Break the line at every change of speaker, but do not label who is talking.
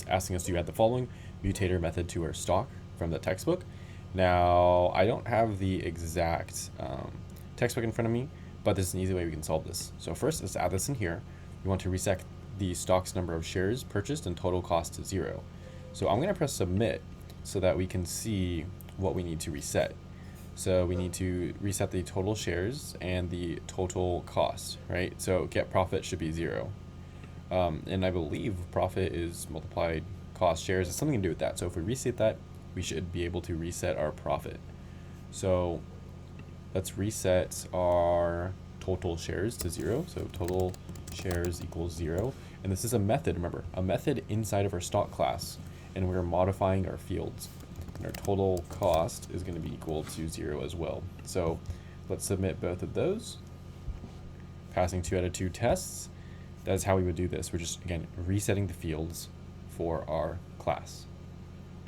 it's asking us to add the following mutator method to our stock from the textbook. Now, I don't have the exact textbook in front of me, but this is an easy way we can solve this. So first, let's add this in here. We want to reset the stock's number of shares purchased and total cost to 0. So I'm going to press submit so that we can see what we need to reset. So we need to reset the total shares and the total cost, right? So get profit should be 0. And I believe profit is multiplied cost shares. It's something to do with that. So if we reset that, we should be able to reset our profit. So let's reset our total shares to 0. So total shares equals 0. And this is a method, remember, a method inside of our stock class. And we're modifying our fields. And our total cost is going to be equal to 0 as well. So let's submit both of those. Passing 2 out of 2 tests. That's how we would do this. We're just, again, resetting the fields for our class.